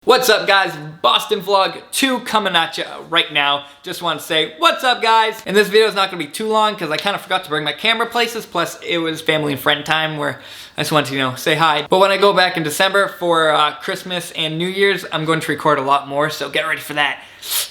What's up guys, Boston Vlog 2 coming at you right now. Just want to say, what's up guys? And this video is not going to be too long because I kind of forgot to bring my camera places, plus it was family and friend time where I just wanted to, say hi. But when I go back in December for Christmas and New Year's, I'm going to record a lot more, so get ready for that.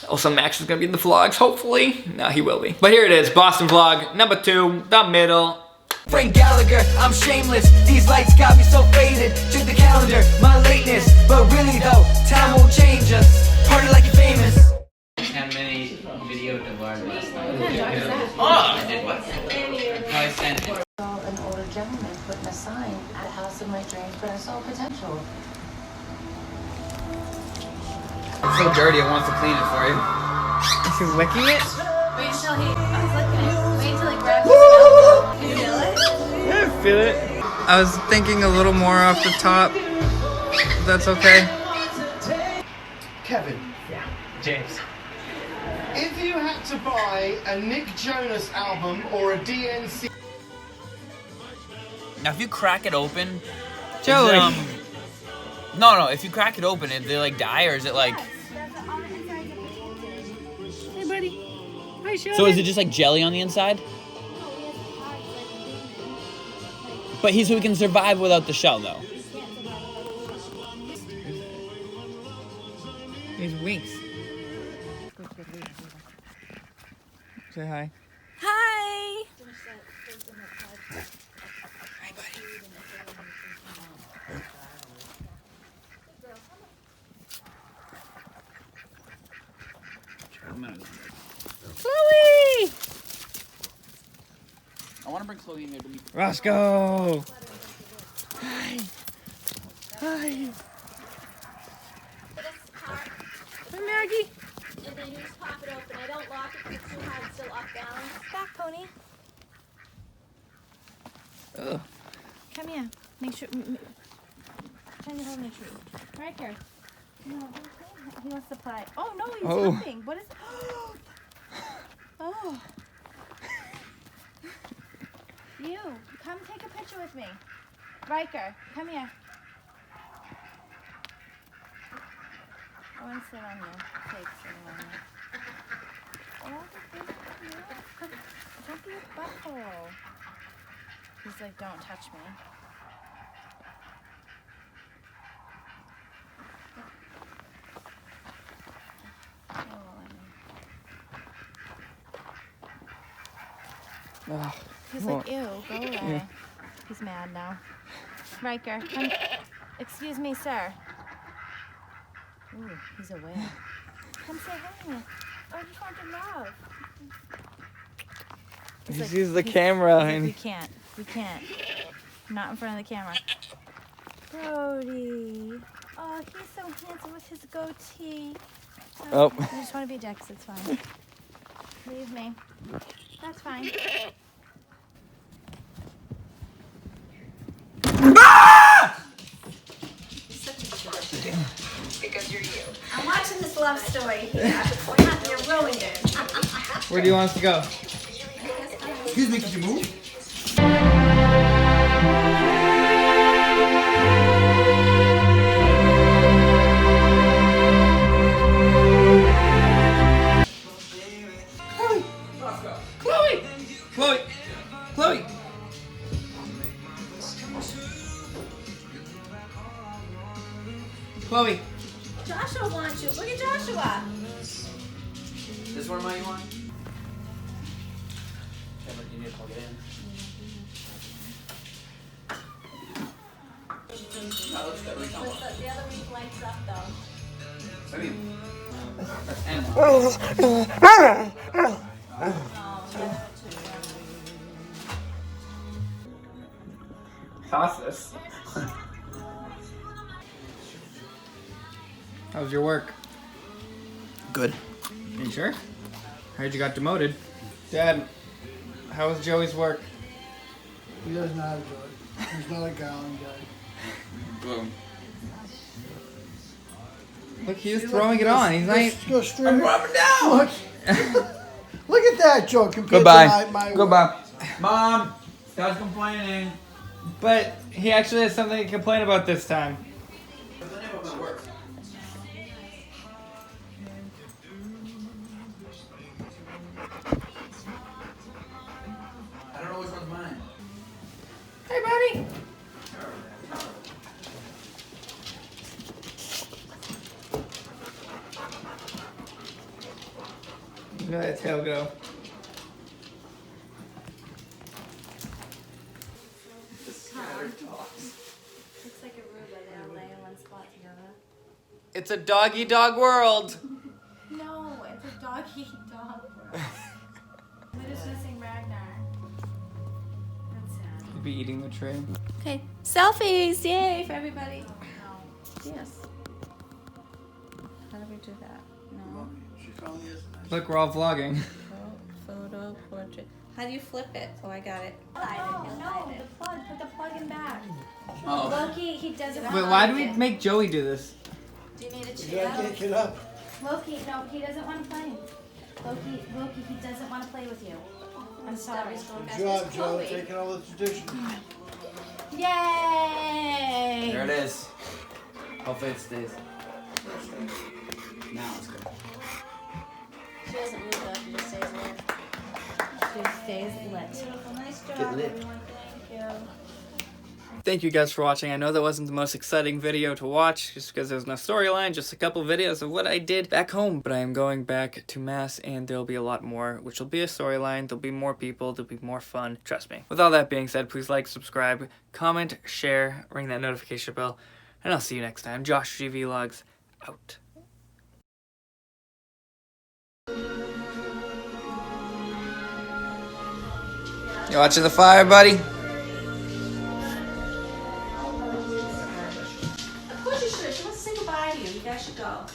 Also, Max is going to be in the vlogs, hopefully. No, he will be. But here it is, Boston Vlog number 2, the middle. Frank Gallagher, I'm shameless. These lights got me so faded. Check the calendar, my lateness. But really though, time won't change us. Party like you're famous. 10 minute video to learn last night. Oh! I did what? I sent it. An older gentleman putting a sign at the house of my dreams, but I saw potential. It's so dirty, it wants to clean it for you. Is he licking it? Wait till he's licking it. Wait till he grabs his mouth. Can you feel it? Yeah, I feel it. I was thinking a little more off the top. That's okay. Kevin. Yeah, James. If you had to buy a Nick Jonas album or a DNC... Now if you crack it open... Joey! No, if you crack it open, they like die, or is it like... Hey, buddy. Hi, Sean. So is it just like jelly on the inside? But so he can survive without the shell, though. He's winks. Say hi. Hi! Hi, buddy. Chloe! I want to bring Chloe in there to be... Roscoe! Hi. Hi. Hi, Maggie. And then you just pop it open. I don't lock it because it's too hard. It's still off balance. Back, pony. Ugh. Come here. Make sure. Turn your head. Make sure. Right here. No, he wants to play. Oh no, he's jumping. What is? Oh. You come take a picture with me. Riker, come here. I want to sit on you. Take sitting on you. Oh, come. Don't be a butthole. He's like, don't touch me. Ugh. He's like, ew, go away. Yeah. He's mad now. Riker, come. Excuse me, sir. Ooh, he's away. Come say hi. I just want to love. He sees the camera and... We can't. Not in front of the camera. Brody. Oh, he's so handsome with his goatee. Oh. I just want to be a Dex, it's fine. Leave me. That's fine. Because you're you. I'm watching this love story here. You ruined it. Where do you want us to go? Excuse me, could you move? Chloe! Chloe! Chloe! Joshua wants you. Look at Joshua. This one might you want? Yeah, but you need to plug it in. That looks good. What do you think? The other week lights up though. I mean... Toss this. How's your work? Good. You sure? Heard you got demoted. Dad, how was Joey's work? He does not enjoy it. He's not a gallon guy. Boom. Look, he's throwing it on. He's like... Go straight. I'm rubbing down! Look. Look at that, Joe, compared Goodbye. to my Goodbye. Mom, Dad's complaining. But he actually has something to complain about this time. What's the name of my work? Look at that tail go. Looks like a Aruba. They all lay in one spot together. It's a dog-eat-dog world. No, it's a dog-eat-dog world. We're just missing Ragnar. That's sad. You'd be eating the tray. Okay, selfies! Yay for everybody. No. Yes. How do we do that? No. Look, we're all vlogging. Photo, portrait. How do you flip it? Oh, I got it. No, the plug. Put the plug in back. Oh. Loki, he doesn't want Wait, why do we make Joey do this? Do you need a I chair? can't get up. Loki, no, he doesn't want to play. Loki, he doesn't want to play with you. I'm sorry. Good job, Joe, taking all the tradition. Yay! There it is. Hopefully it stays. Now it's good. She doesn't move though, she just stays lit. She stays lit. Beautiful, nice job, Get lit. everyone. Thank you. Thank you guys for watching. I know that wasn't the most exciting video to watch just because there's no storyline, just a couple videos of what I did back home. But I am going back to Mass and there'll be a lot more, which will be a storyline. There'll be more people. There'll be more fun. Trust me. With all that being said, please like, subscribe, comment, share, ring that notification bell, and I'll see you next time. Josh G Vlogs out. You watching the fire, buddy? Of course you should. She wants to say goodbye to you. You guys should go.